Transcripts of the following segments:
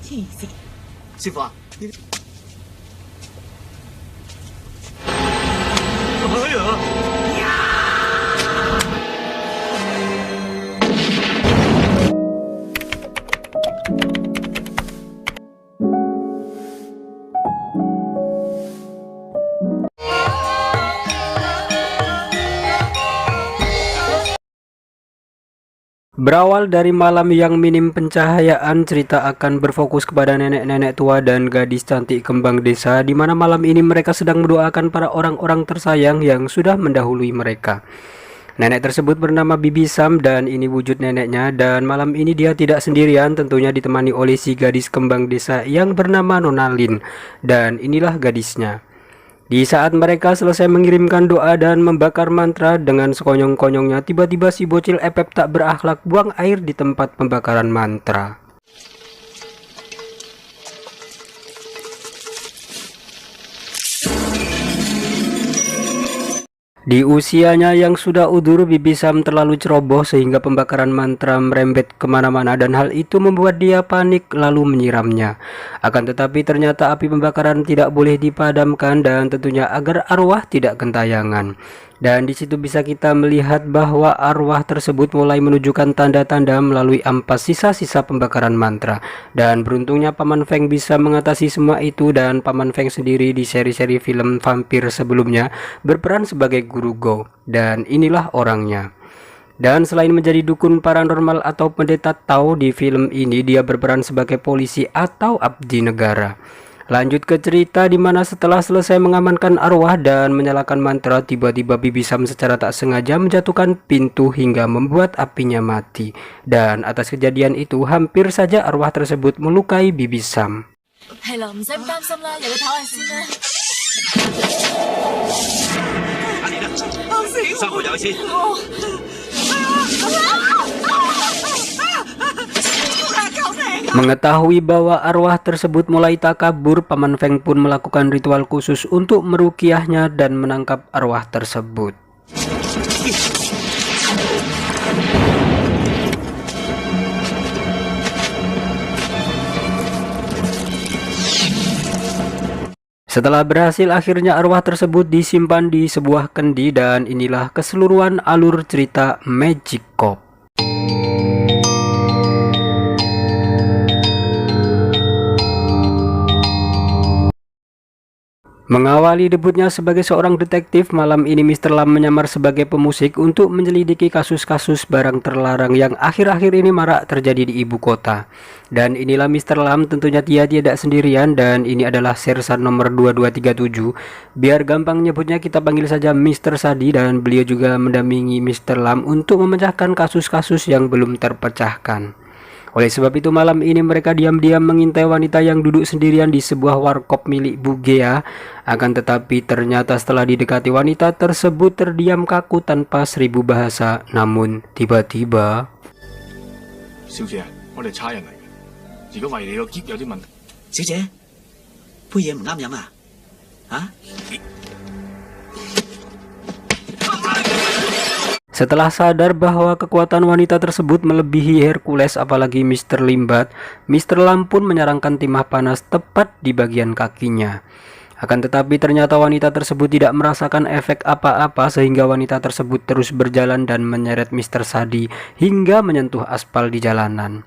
气死！师傅啊，你哎呀！Berawal dari malam yang minim pencahayaan, cerita akan berfokus kepada nenek-nenek tua dan gadis cantik kembang desa, di mana malam ini mereka sedang mendoakan para orang-orang tersayang yang sudah mendahului mereka. Nenek tersebut bernama Bibi Sam dan ini wujud neneknya, dan malam ini dia tidak sendirian, tentunya ditemani oleh si gadis kembang desa yang bernama Nona Lin, dan inilah gadisnya. Di saat mereka selesai mengirimkan doa dan membakar mantra dengan sekonyong-konyongnya, tiba-tiba si bocil Epep tak berakhlak buang air di tempat pembakaran mantra. Di usianya yang sudah udur, Bibi Sam terlalu ceroboh sehingga pembakaran mantra merembet kemana-mana dan hal itu membuat dia panik lalu menyiramnya. Akan tetapi ternyata api pembakaran tidak boleh dipadamkan dan tentunya agar arwah tidak gentayangan. Dan di situ bisa kita melihat bahwa arwah tersebut mulai menunjukkan tanda-tanda melalui ampas sisa-sisa pembakaran mantra. Dan beruntungnya Paman Feng bisa mengatasi semua itu, dan Paman Feng sendiri di seri-seri film vampir sebelumnya berperan sebagai Guru Go. Dan inilah orangnya. Dan selain menjadi dukun paranormal atau pendeta Tao, di film ini dia berperan sebagai polisi atau abdi negara. Lanjut ke cerita di mana setelah selesai mengamankan arwah dan menyalakan mantra, tiba-tiba Bibi Sam secara tak sengaja menjatuhkan pintu hingga membuat apinya mati. Dan atas kejadian itu hampir saja arwah tersebut melukai Bibi Sam. 係啦，唔使咁擔心啦，由佢唞下先啦。阿蓮啊，生活有先。 Mengetahui bahwa arwah tersebut mulai takabur, Paman Feng pun melakukan ritual khusus untuk merukiahnya dan menangkap arwah tersebut. Setelah berhasil, akhirnya arwah tersebut disimpan di sebuah kendi, dan inilah keseluruhan alur cerita Magic Cop. Mengawali debutnya sebagai seorang detektif, malam ini Mr. Lam menyamar sebagai pemusik untuk menyelidiki kasus-kasus barang terlarang yang akhir-akhir ini marak terjadi di ibu kota. Dan inilah Mr. Lam, tentunya dia tidak sendirian, dan ini adalah Sersan nomor 2237. Biar gampang nyebutnya kita panggil saja Mr. Sadi, dan beliau juga mendampingi Mr. Lam untuk memecahkan kasus-kasus yang belum terpecahkan. Oleh sebab itu malam ini mereka diam-diam mengintai wanita yang duduk sendirian di sebuah warkop milik Bu Gea. Akan tetapi ternyata setelah didekati, wanita tersebut terdiam kaku tanpa seribu bahasa. Namun tiba-tiba... 小姐，我哋差人嚟嘅。如果為你個箧有啲問題，小姐，杯嘢唔啱飲啊？啊？ Setelah sadar bahwa kekuatan wanita tersebut melebihi Hercules apalagi Mr. Limbat, Mr. Lam pun menyarangkan timah panas tepat di bagian kakinya. Akan tetapi ternyata wanita tersebut tidak merasakan efek apa-apa sehingga wanita tersebut terus berjalan dan menyeret Mr. Sadi hingga menyentuh aspal di jalanan.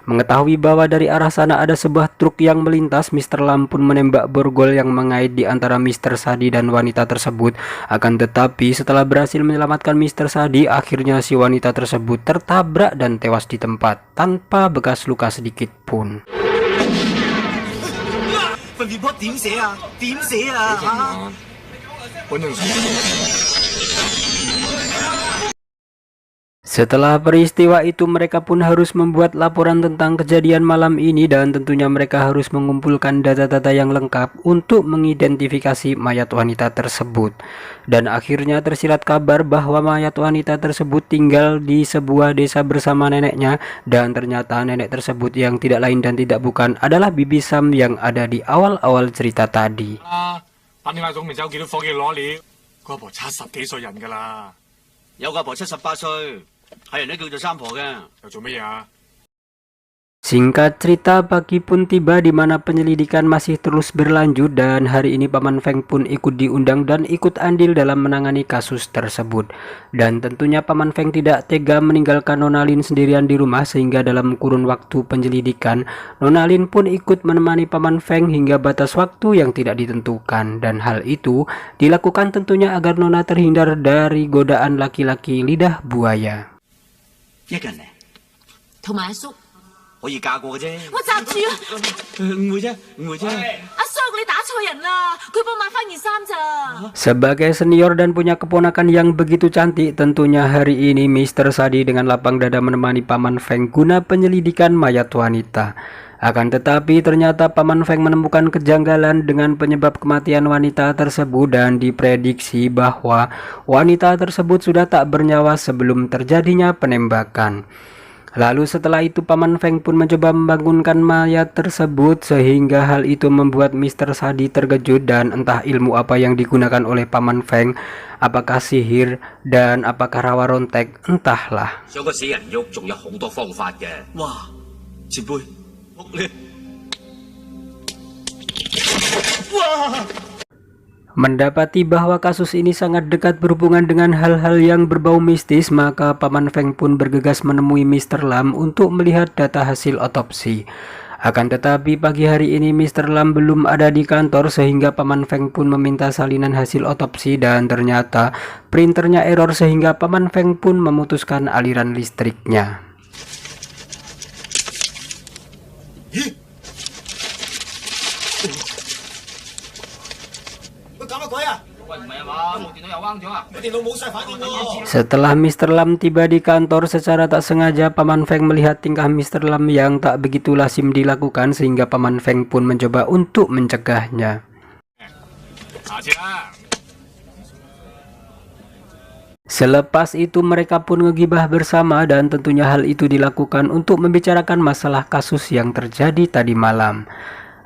Mengetahui bahwa dari arah sana ada sebuah truk yang melintas, Mr. Lam pun menembak borgol yang mengait di antara Mr. Sadi dan wanita tersebut. Akan tetapi setelah berhasil menyelamatkan Mr. Sadi, akhirnya si wanita tersebut tertabrak dan tewas di tempat tanpa bekas luka sedikit pun. 份 report 點寫啊？點寫啊？嚇！ 揾人 Setelah peristiwa itu mereka pun harus membuat laporan tentang kejadian malam ini, dan tentunya mereka harus mengumpulkan data-data yang lengkap untuk mengidentifikasi mayat wanita tersebut. Dan akhirnya tersirat kabar bahwa mayat wanita tersebut tinggal di sebuah desa bersama neneknya, dan ternyata nenek tersebut yang tidak lain dan tidak bukan adalah Bibi Sam yang ada di awal-awal cerita tadi. 打電話總未走幾多伙計攞料，個阿婆70幾歲人㗎啦，有個阿婆78歲，係人都叫做三婆嘅。又做乜嘢啊？ Singkat cerita, pagi pun tiba di mana penyelidikan masih terus berlanjut dan hari ini Paman Feng pun ikut diundang dan ikut andil dalam menangani kasus tersebut. Dan tentunya Paman Feng tidak tega meninggalkan Nona Lin sendirian di rumah sehingga dalam kurun waktu penyelidikan, Nona Lin pun ikut menemani Paman Feng hingga batas waktu yang tidak ditentukan. Dan hal itu dilakukan tentunya agar Nona terhindar dari godaan laki-laki lidah buaya. 一個人嚟，同埋阿叔，可以嫁過嘅啫。我閘住啊！唔會啫，唔會啫。阿叔，你打錯人啦！佢幫買翻件衫咋。 Sebagai senior dan punya keponakan yang begitu cantik, tentunya hari ini Mr. Sadi dengan lapang dada menemani Paman Feng guna penyelidikan mayat wanita. Akan tetapi ternyata Paman Feng menemukan kejanggalan dengan penyebab kematian wanita tersebut dan diprediksi bahwa wanita tersebut sudah tak bernyawa sebelum terjadinya penembakan. Lalu setelah itu Paman Feng pun mencoba membangunkan mayat tersebut sehingga hal itu membuat Mr. Sadi terkejut dan entah ilmu apa yang digunakan oleh Paman Feng, apakah sihir dan apakah rawa rontek, entahlah. 想個死人喐，仲有好多方法嘅。哇，前輩，屋你，哇！ Mendapati bahwa kasus ini sangat dekat berhubungan dengan hal-hal yang berbau mistis, maka Paman Feng pun bergegas menemui Mr. Lam untuk melihat data hasil otopsi. Akan tetapi pagi hari ini Mr. Lam belum ada di kantor sehingga Paman Feng pun meminta salinan hasil otopsi dan ternyata printernya error sehingga Paman Feng pun memutuskan aliran listriknya. 搞乜鬼啊？ Setelah Mr. Lam tiba di kantor, secara tak sengaja Paman Feng melihat tingkah Mr. Lam yang tak begitu lazim dilakukan sehingga Paman Feng pun mencoba untuk mencegahnya. Selepas itu mereka pun ngegibah bersama dan tentunya hal itu dilakukan untuk membicarakan masalah kasus yang terjadi tadi malam.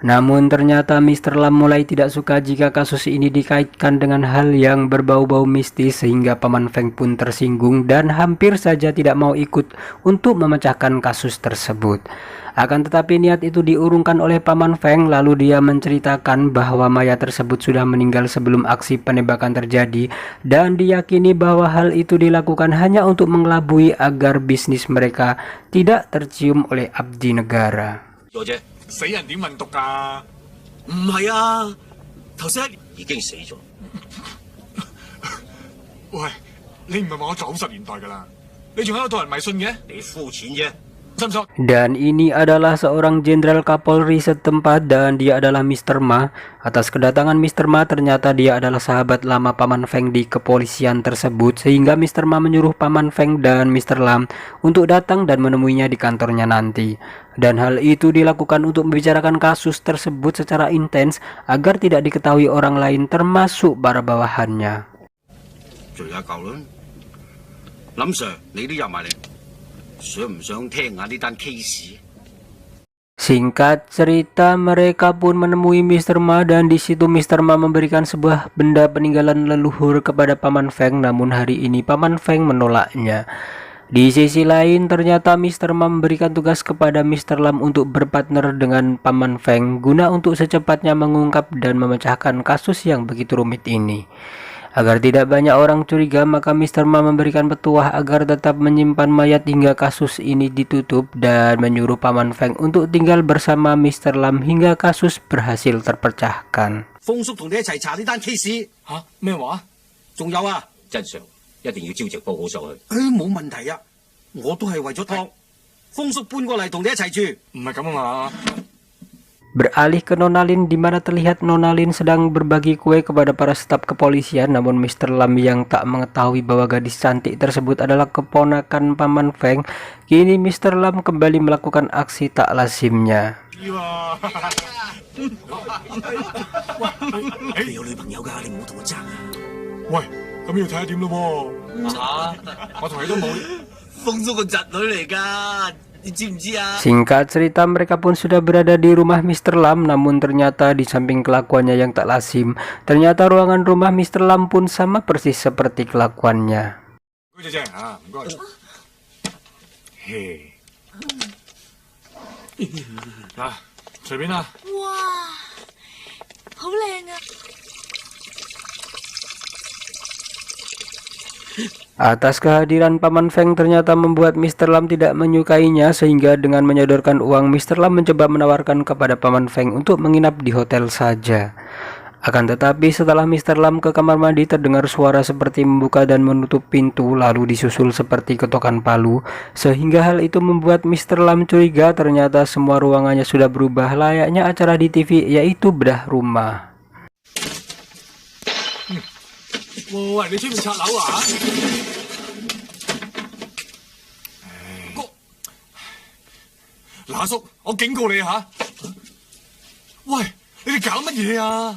Namun ternyata Mr. Lam mulai tidak suka jika kasus ini dikaitkan dengan hal yang berbau-bau mistis sehingga Paman Feng pun tersinggung dan hampir saja tidak mau ikut untuk memecahkan kasus tersebut. Akan tetapi niat itu diurungkan oleh Paman Feng, lalu dia menceritakan bahwa mayat tersebut sudah meninggal sebelum aksi penembakan terjadi dan diyakini bahwa hal itu dilakukan hanya untuk mengelabui agar bisnis mereka tidak tercium oleh abdi negara. 咗啫， 死人點問毒㗎？唔係啊，頭先已經死咗。喂，你唔係話我90年代㗎啦？你仲喺度當人迷信嘅？你膚淺啫。 Dan ini adalah seorang jenderal Kapolri setempat dan dia adalah Mr. Ma. Atas kedatangan Mr. Ma ternyata dia adalah sahabat lama Paman Feng di kepolisian tersebut sehingga Mr. Ma menyuruh Paman Feng dan Mr. Lam untuk datang dan menemuinya di kantornya nanti. Dan hal itu dilakukan untuk membicarakan kasus tersebut secara intens agar tidak diketahui orang lain termasuk para bawahannya. 仲有一嚿啦，林 Sir， 你都入埋嚟。 想唔想聽下呢單 case？ Singkat cerita, mereka pun menemui Mr. Ma dan di situ Mr. Ma memberikan sebuah benda peninggalan leluhur kepada Paman Feng, namun hari ini Paman Feng menolaknya. Di sisi lain, ternyata Mr. Ma memberikan tugas kepada Mr. Lam untuk berpartner dengan Paman Feng guna untuk secepatnya mengungkap dan memecahkan kasus yang begitu rumit ini. Agar tidak banyak orang curiga, maka Mr. Ma memberikan petuah agar tetap menyimpan mayat hingga kasus ini ditutup dan menyuruh Paman Feng untuk tinggal bersama Mr. Lam hingga kasus berhasil terpecahkan. 風叔同你一齊查呢單 case 嚇咩話？仲有啊，真相一定要朝夕報好上去。冇問題啊，我都係為咗湯。風叔搬過嚟同你一齊住。唔係咁啊嘛。 Beralih ke Nona Lin, di mana terlihat Nona Lin sedang berbagi kue kepada para staf kepolisian, namun Mr. Lam yang tak mengetahui bahwa gadis cantik tersebut adalah keponakan Paman Feng, kini Mr. Lam kembali melakukan aksi tak lazimnya. 你有女朋友㗎，你唔好同我爭啊！喂，咁要睇下點咯喎。我同你都冇。風叔個侄女嚟㗎，你知唔知啊？ Singkat cerita, mereka pun sudah berada di rumah Mr. Lam, namun ternyata di samping kelakuannya yang tak lazim, ternyata ruangan rumah Mr. Lam pun sama persis seperti kelakuannya. 嗱，隨便啦。哇，好靚啊！ Atas kehadiran Paman Feng ternyata membuat Mr. Lam tidak menyukainya, sehingga dengan menyodorkan uang, Mr. Lam mencoba menawarkan kepada Paman Feng untuk menginap di hotel saja. Akan tetapi setelah Mr. Lam ke kamar mandi, terdengar suara seperti membuka dan menutup pintu, lalu disusul seperti ketokan palu, sehingga hal itu membuat Mr. Lam curiga. Ternyata semua ruangannya sudah berubah layaknya acara di TV, yaitu bedah rumah. 喂，你出面拆樓啊？嗱，阿叔，我警告你吓！喂，你哋搞乜嘢啊？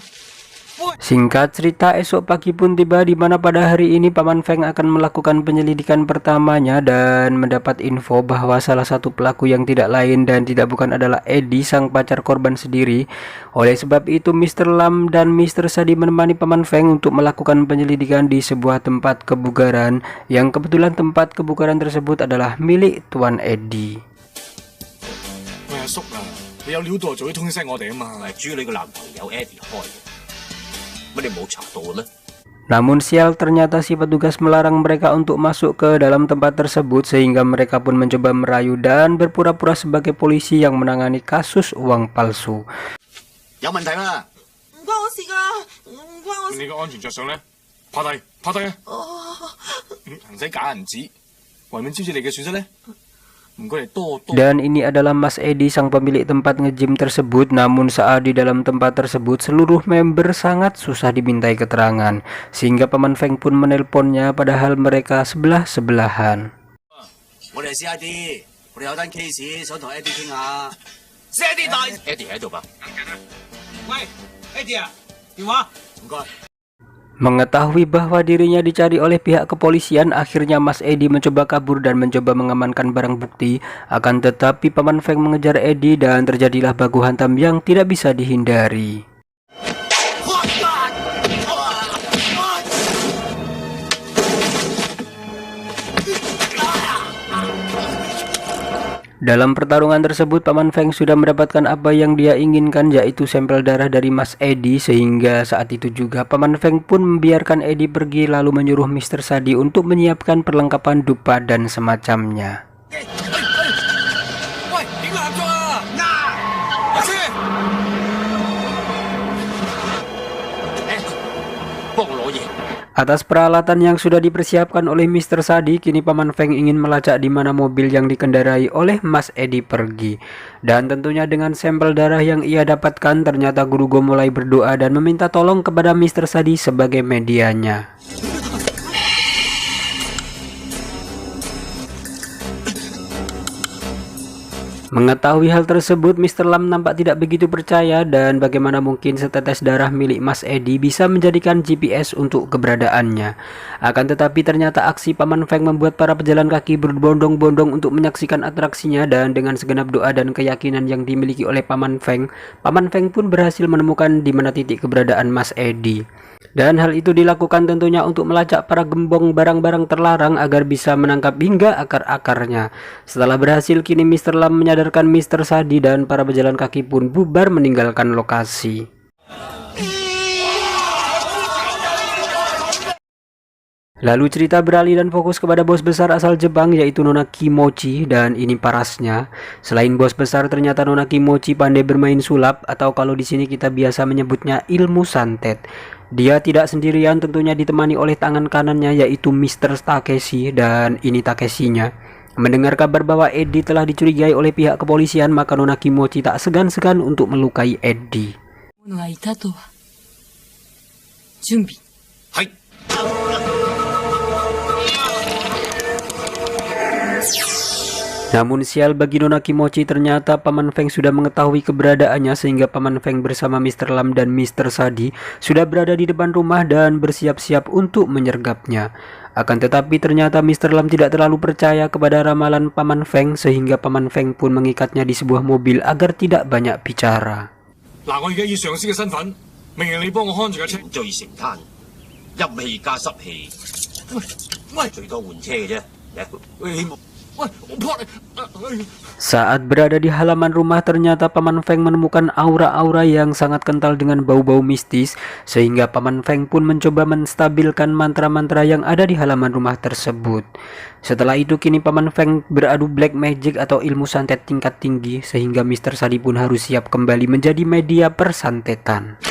Singkat cerita, esok pagi pun tiba, di mana pada hari ini Paman Feng akan melakukan penyelidikan pertamanya dan mendapat info bahwa salah satu pelaku yang tidak lain dan tidak bukan adalah Eddie, sang pacar korban sendiri. Oleh sebab itu, Mr. Lam dan Mr. Sadi menemani Paman Feng untuk melakukan penyelidikan di sebuah tempat kebugaran, yang kebetulan tempat kebugaran tersebut adalah milik Tuan Eddie. 喂，阿叔啊，你有料到就早啲通聲我哋啊嘛。主要你個男朋友 Eddie 開嘅，乜你冇查到嘅咩？ Namun sial, ternyata si petugas melarang mereka untuk masuk ke dalam tempat tersebut, sehingga mereka pun mencoba merayu dan berpura-pura sebagai polisi yang menangani kasus uang palsu. 有問題啦！唔關我事㗎，唔關我事。你個安全着想咧，趴低，趴低啊！唔使假銀紙，為免招致你嘅損失咧。唔該你多多。 Dan ini adalah Mas Eddie, sang pemilik tempat nge-gym tersebut. Namun saat di dalam tempat tersebut, seluruh member sangat susah dimintai keterangan, sehingga Paman Feng pun menelponnya padahal mereka sebelah-sebelahan. 我哋係 CID，我哋有單 case 想同 Eddie 傾下。CID 大 ，Eddie 喺度吧？喂 ，Eddie 啊，電話。唔該。 Mengetahui bahwa dirinya dicari oleh pihak kepolisian, akhirnya Mas Eddie mencoba kabur dan mencoba mengamankan barang bukti. Akan tetapi Paman Feng mengejar Eddie dan terjadilah baku hantam yang tidak bisa dihindari. Dalam pertarungan tersebut, Paman Feng sudah mendapatkan apa yang dia inginkan, yaitu sampel darah dari Mas Eddie, sehingga saat itu juga Paman Feng pun membiarkan Eddie pergi, lalu menyuruh Mr. Sadi untuk menyiapkan perlengkapan dupa dan semacamnya. 喂，影立咗啊！阿姐，幫我攞嘢。 Atas peralatan yang sudah dipersiapkan oleh Mr. Sadi, kini Paman Feng ingin melacak di mana mobil yang dikendarai oleh Mas Eddie pergi. Dan tentunya dengan sampel darah yang ia dapatkan, ternyata Guru Go mulai berdoa dan meminta tolong kepada Mr. Sadi sebagai medianya. Mengetahui hal tersebut, Mr. Lam nampak tidak begitu percaya, dan bagaimana mungkin setetes darah milik Mas Eddie bisa menjadikan GPS untuk keberadaannya. Akan tetapi ternyata aksi Paman Feng membuat para pejalan kaki berbondong-bondong untuk menyaksikan atraksinya, dan dengan segenap doa dan keyakinan yang dimiliki oleh Paman Feng pun berhasil menemukan di mana titik keberadaan Mas Eddie. Dan hal itu dilakukan tentunya untuk melacak para gembong barang-barang terlarang agar bisa menangkap hingga akar-akarnya. Setelah berhasil, kini Mr. Lam menyadarkan Mr. Sadi dan para pejalan kaki pun bubar meninggalkan lokasi. Lalu cerita beralih dan fokus kepada bos besar asal Jepang, yaitu Nona Kimochi, dan ini parasnya. Selain bos besar, ternyata Nona Kimochi pandai bermain sulap, atau kalau di sini kita biasa menyebutnya ilmu santet. Dia tidak sendirian, tentunya ditemani oleh tangan kanannya, yaitu Mr. Takeshi, dan ini Takeshinya. Mendengar kabar bahwa Eddie telah dicurigai oleh pihak kepolisian, maka Nona Kimochi tak segan-segan untuk melukai Eddie. 係。 Namun sial bagi Nona Kimochi, ternyata Paman Feng sudah mengetahui keberadaannya, sehingga Paman Feng bersama Mr. Lam dan Mr. Sadi sudah berada di depan rumah dan bersiap-siap untuk menyergapnya. Akan tetapi ternyata Mr. Lam tidak terlalu percaya kepada ramalan Paman Feng, sehingga Paman Feng pun mengikatnya di sebuah mobil agar tidak banyak bicara. 嗱，我而家以上司嘅身份，命令你幫我看住架車。罪成攤，陰氣加濕氣，喂，最多換車嘅啫。喂，喂，我撲你！ Saat berada di halaman rumah, ternyata Paman Feng menemukan aura-aura yang sangat kental dengan bau-bau mistis, sehingga Paman Feng pun mencoba menstabilkan mantra-mantra yang ada di halaman rumah tersebut. Setelah itu kini Paman Feng beradu black magic atau ilmu santet tingkat tinggi, sehingga Mr. Sadi pun harus siap kembali menjadi media persantetan.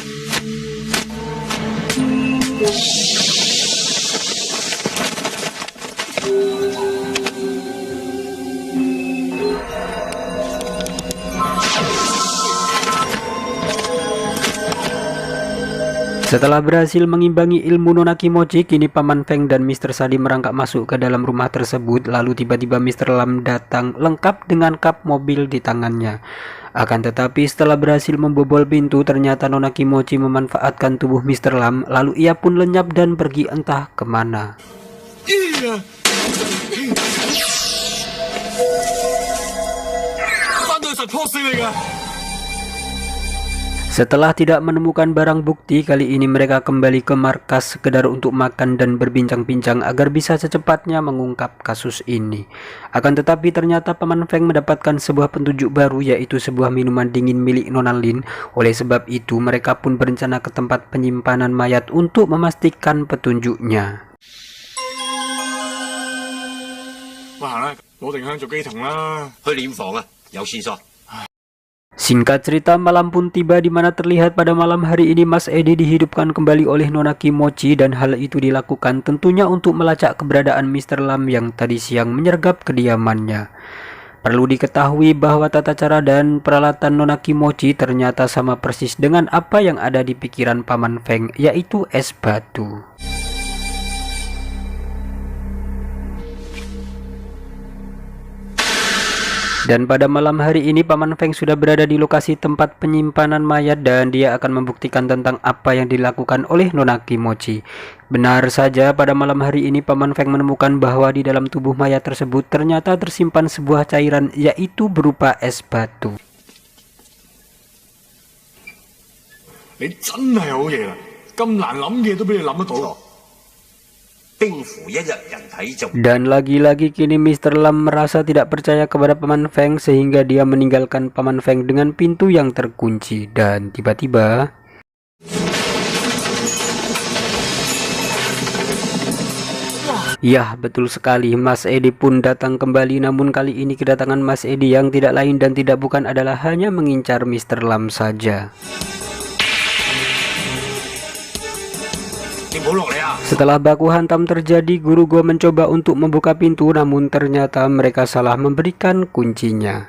Setelah berhasil mengimbangi ilmu Nona Kimochi, kini Paman Feng dan Mr. Sadi merangkak masuk ke dalam rumah tersebut. Lalu tiba-tiba Mr. Lam datang lengkap dengan kap mobil di tangannya. Akan tetapi setelah berhasil membobol pintu, ternyata Nona Kimochi memanfaatkan tubuh Mr. Lam. Lalu ia pun lenyap dan pergi entah kemana. Setelah tidak menemukan barang bukti, kali ini mereka kembali ke markas sekedar untuk makan dan berbincang-bincang agar bisa secepatnya mengungkap kasus ini. Akan tetapi ternyata Paman Feng mendapatkan sebuah petunjuk baru, yaitu sebuah minuman dingin milik Nona Lin. Oleh sebab itu mereka pun berencana ke tempat penyimpanan mayat untuk memastikan petunjuknya. Singkat cerita, malam pun tiba di mana terlihat pada malam hari ini Mas Edi dihidupkan kembali oleh Nona Kimochi, dan hal itu dilakukan tentunya untuk melacak keberadaan Mr. Lam yang tadi siang menyergap kediamannya. Perlu diketahui bahwa tata cara dan peralatan Nona Kimochi ternyata sama persis dengan apa yang ada di pikiran Paman Feng, yaitu es batu. Dan pada malam hari ini Paman Feng sudah berada di lokasi tempat penyimpanan mayat, dan dia akan membuktikan tentang apa yang dilakukan oleh Nona Kimochi. Benar saja, pada malam hari ini Paman Feng menemukan bahwa di dalam tubuh mayat tersebut ternyata tersimpan sebuah cairan, yaitu berupa es batu. Dan lagi-lagi kini Mr. Lam merasa tidak percaya kepada Paman Feng, sehingga dia meninggalkan Paman Feng dengan pintu yang terkunci. Dan tiba-tiba ya, betul sekali, Mas Edi pun datang kembali. Namun kali ini kedatangan Mas Edi yang tidak lain dan tidak bukan adalah hanya mengincar Mr. Lam saja. Setelah baku hantam terjadi, guru gua mencoba untuk membuka pintu, namun ternyata mereka salah memberikan kuncinya.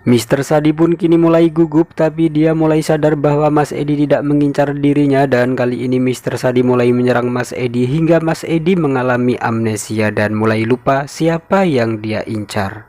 Mr. Sadi pun kini mulai gugup, tapi dia mulai sadar bahwa Mas Edi tidak mengincar dirinya, dan kali ini Mr. Sadi mulai menyerang Mas Edi hingga Mas Edi mengalami amnesia dan mulai lupa siapa yang dia incar.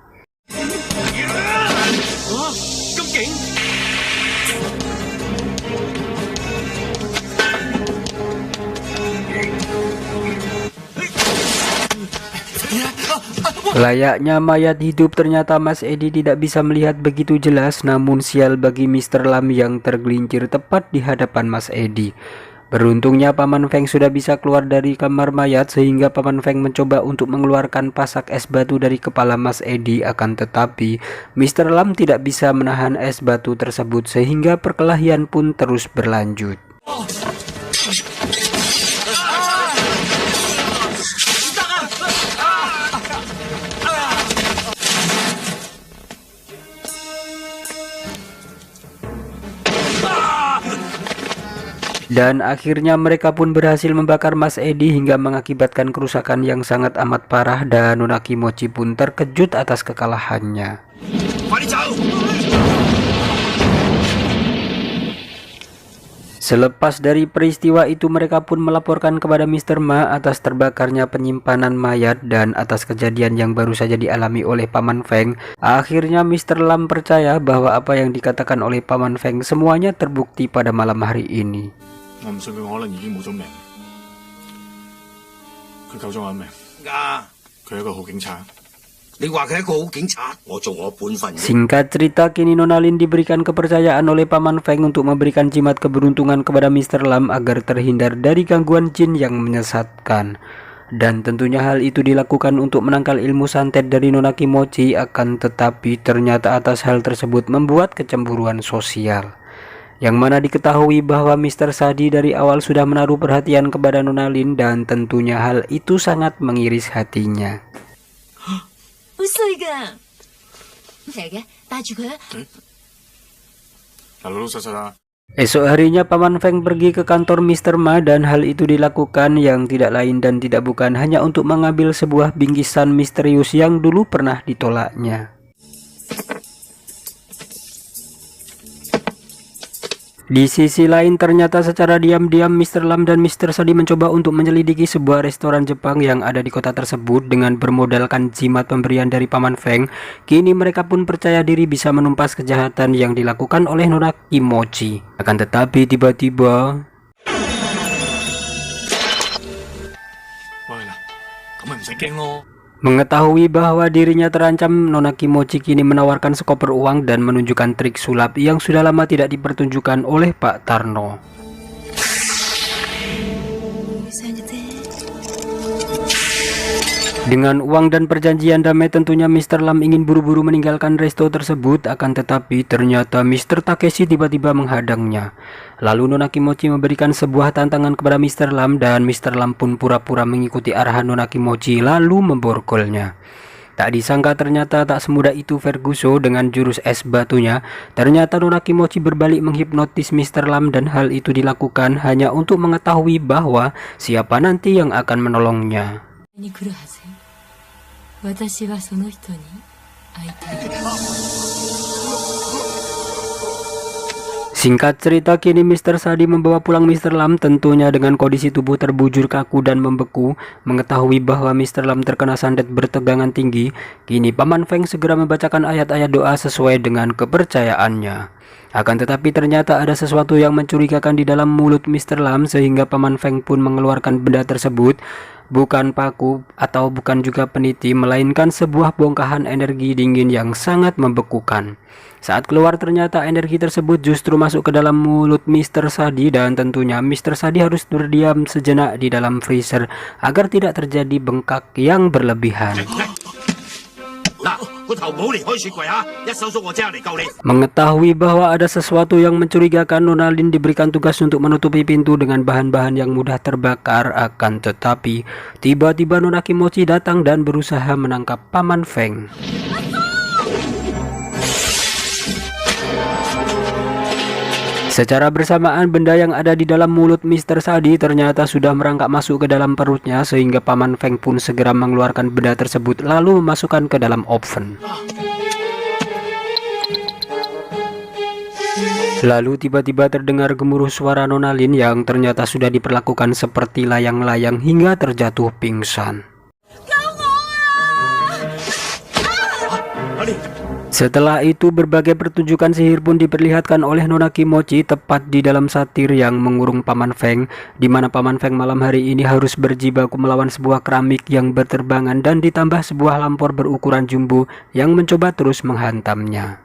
Layaknya mayat hidup, ternyata Mas Edi tidak bisa melihat begitu jelas, namun sial bagi Mr. Lam yang tergelincir tepat di hadapan Mas Edi. Beruntungnya Paman Feng sudah bisa keluar dari kamar mayat, sehingga Paman Feng mencoba untuk mengeluarkan pasak es batu dari kepala Mas Edi. Akan tetapi Mr. Lam tidak bisa menahan es batu tersebut, sehingga perkelahian pun terus berlanjut. Dan akhirnya mereka pun berhasil membakar Mas Edi hingga mengakibatkan kerusakan yang sangat amat parah, dan Nona Kimochi pun terkejut atas kekalahannya. Selepas dari peristiwa itu, mereka pun melaporkan kepada Mr. Ma atas terbakarnya penyimpanan mayat dan atas kejadian yang baru saja dialami oleh Paman Feng. Akhirnya Mr. Lam percaya bahwa apa yang dikatakan oleh Paman Feng semuanya terbukti pada malam hari ini. 你話佢係一個好警察，我做我本分啫。 Singkat cerita, kini Nona Lin diberikan kepercayaan oleh Paman Feng untuk memberikan jimat keberuntungan kepada Mr. Lam agar terhindar dari gangguan jin yang menyesatkan. Dan tentunya hal itu dilakukan untuk menangkal ilmu santet dari Nona Kimochi, akan tetapi ternyata atas hal tersebut membuat kecemburuan sosial. Yang mana diketahui bahwa Mr. Sadi dari awal sudah menaruh perhatian kepada Nona Lin dan tentunya hal itu sangat mengiris hatinya. 嘘噶，係嘅，帶住佢啊。 嗱，老老實實啊。 Esok harinya Paman Feng pergi ke kantor Mr. Ma dan hal itu dilakukan yang tidak lain dan tidak bukan hanya untuk mengambil sebuah bingkisan misterius yang dulu pernah ditolaknya. Di sisi lain ternyata secara diam-diam Mr. Lam dan Mr. Sadi mencoba untuk menyelidiki sebuah restoran Jepang yang ada di kota tersebut dengan bermodalkan jimat pemberian dari Paman Feng. Kini mereka pun percaya diri bisa menumpas kejahatan yang dilakukan oleh Nona Kimochi. Akan tetapi tiba-tiba...喂嗱，咁咪唔使驚咯。 Mengetahui bahwa dirinya terancam, Nona Kimochi kini menawarkan sekoper uang dan menunjukkan trik sulap yang sudah lama tidak dipertunjukkan oleh Pak Tarno. Dengan uang dan perjanjian damai tentunya Mr. Lam ingin buru-buru meninggalkan resto tersebut, akan tetapi ternyata Mr. Takeshi tiba-tiba menghadangnya. Lalu Nona Kimochi memberikan sebuah tantangan kepada Mr. Lam dan Mr. Lam pun pura-pura mengikuti arahan Nona Kimochi lalu memborgolnya. Tak disangka ternyata tak semudah itu Ferguso dengan jurus es batunya. Ternyata Nona Kimochi berbalik menghipnotis Mr. Lam dan hal itu dilakukan hanya untuk mengetahui bahwa siapa nanti yang akan menolongnya. に来るはずよ。私はその人に会いたい。 Singkat cerita, kini Mr. Sadi membawa pulang Mr. Lam tentunya dengan kondisi tubuh terbujur kaku dan membeku. Mengetahui bahwa Mr. Lam terkena santet bertegangan tinggi, kini Paman Feng segera membacakan ayat-ayat doa sesuai dengan kepercayaannya. Akan tetapi ternyata ada sesuatu yang mencurigakan di dalam mulut Mr. Lam sehingga Paman Feng pun mengeluarkan benda tersebut. Bukan paku atau bukan juga peniti, melainkan sebuah bongkahan energi dingin yang sangat membekukan. Saat keluar ternyata energi tersebut justru masuk ke dalam mulut Mr. Sadi dan tentunya Mr. Sadi harus berdiam sejenak di dalam freezer agar tidak terjadi bengkak yang berlebihan. Mengetahui bahwa ada sesuatu yang mencurigakan, Nona Lin diberikan tugas untuk menutupi pintu dengan bahan-bahan yang mudah terbakar. Akan tetapi tiba-tiba Nona Kimochi datang dan berusaha menangkap Paman Feng. Secara bersamaan benda yang ada di dalam mulut Mr. Sadi ternyata sudah merangkak masuk ke dalam perutnya sehingga Paman Feng pun segera mengeluarkan benda tersebut lalu memasukkan ke dalam oven. Lalu tiba-tiba terdengar gemuruh suara Nona Lin yang ternyata sudah diperlakukan seperti layang-layang hingga terjatuh pingsan. Setelah itu berbagai pertunjukan sihir pun diperlihatkan oleh Nona Kimochi tepat di dalam satir yang mengurung Paman Feng, di mana Paman Feng malam hari ini harus berjibaku melawan sebuah keramik yang berterbangan dan ditambah sebuah lampor berukuran jumbo yang mencoba terus menghantamnya.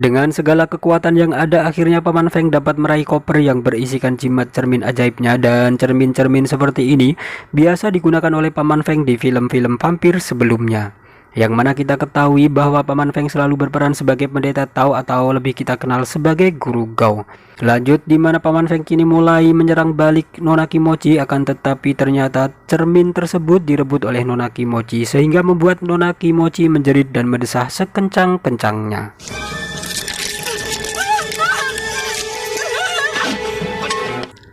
Dengan segala kekuatan yang ada, akhirnya Paman Feng dapat meraih koper yang berisikan jimat cermin ajaibnya, dan cermin-cermin seperti ini biasa digunakan oleh Paman Feng di film-film vampir sebelumnya. Yang mana kita ketahui bahwa Paman Feng selalu berperan sebagai pendeta Tao atau lebih kita kenal sebagai Guru Gao. Lanjut di mana Paman Feng kini mulai menyerang balik Nona Kimochi, akan tetapi ternyata cermin tersebut direbut oleh Nona Kimochi sehingga membuat Nona Kimochi menjerit dan mendesah sekencang-kencangnya.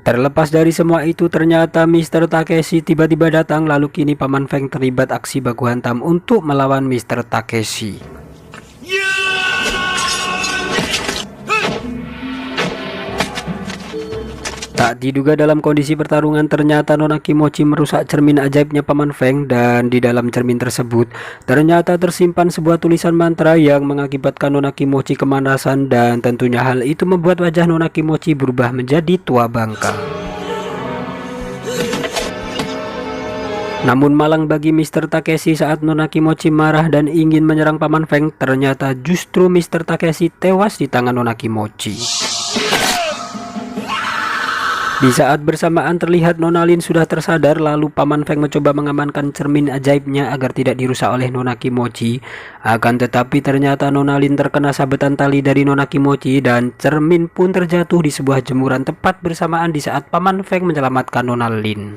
Terlepas dari semua itu, ternyata Mr. Takeshi tiba-tiba datang, lalu kini Paman Feng terlibat aksi baku hantam untuk melawan Mr. Takeshi. Tak diduga dalam kondisi pertarungan ternyata Nona Kimochi merusak cermin ajaibnya Paman Feng, dan di dalam cermin tersebut ternyata tersimpan sebuah tulisan mantra yang mengakibatkan Nona Kimochi kemanasan, dan tentunya hal itu membuat wajah Nona Kimochi berubah menjadi tua bangka. Namun malang bagi Mr. Takeshi saat Nona Kimochi marah dan ingin menyerang Paman Feng, ternyata justru Mr. Takeshi tewas di tangan Nona Kimochi. Di saat bersamaan terlihat Nona Lin sudah tersadar, lalu Paman Feng mencoba mengamankan cermin ajaibnya agar tidak dirusak oleh Nona Kimochi. Akan tetapi ternyata Nona Lin terkena sabetan tali dari Nona Kimochi dan cermin pun terjatuh di sebuah jemuran tepat bersamaan di saat Paman Feng menyelamatkan Nona Lin.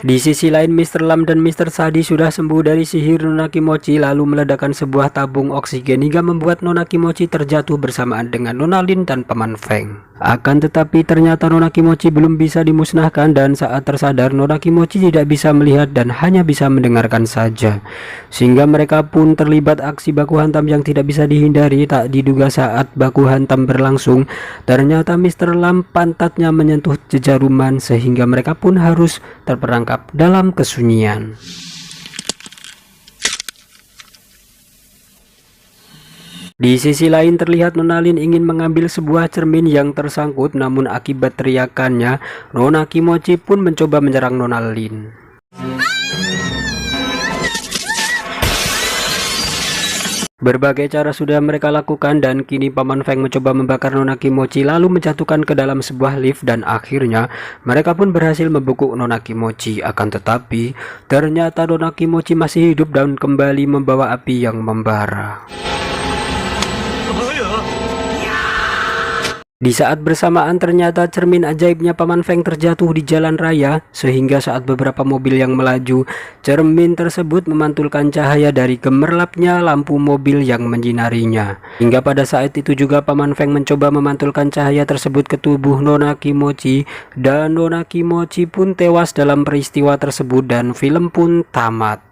Di sisi lain, Mr. Lam dan Mr. Sadi sudah sembuh dari sihir Nona Kimochi lalu meledakkan sebuah tabung oksigen hingga membuat Nona Kimochi terjatuh bersamaan dengan Nona Lin dan Paman Feng. Akan tetapi ternyata Nona Kimochi belum bisa dimusnahkan dan saat tersadar Nona Kimochi tidak bisa melihat dan hanya bisa mendengarkan saja. Sehingga mereka pun terlibat aksi baku hantam yang tidak bisa dihindari. Tak diduga saat baku hantam berlangsung, ternyata Mr. Lam pantatnya menyentuh jejaruman sehingga mereka pun harus terperangkap dalam kesunyian. Di sisi lain terlihat Nona Lin ingin mengambil sebuah cermin yang tersangkut, namun akibat teriakannya Nona Kimochi pun mencoba menyerang Nona Lin. Berbagai cara sudah mereka lakukan dan kini Paman Feng mencoba membakar Nona Kimochi lalu menjatuhkan ke dalam sebuah lift dan akhirnya mereka pun berhasil membekuk Nona Kimochi. Akan tetapi ternyata Nona Kimochi masih hidup dan kembali membawa api yang membara. Di saat bersamaan ternyata cermin ajaibnya Paman Feng terjatuh di jalan raya sehingga saat beberapa mobil yang melaju, cermin tersebut memantulkan cahaya dari gemerlapnya lampu mobil yang menyinarinya. Hingga pada saat itu juga Paman Feng mencoba memantulkan cahaya tersebut ke tubuh Nona Kimochi dan Nona Kimochi pun tewas dalam peristiwa tersebut dan film pun tamat.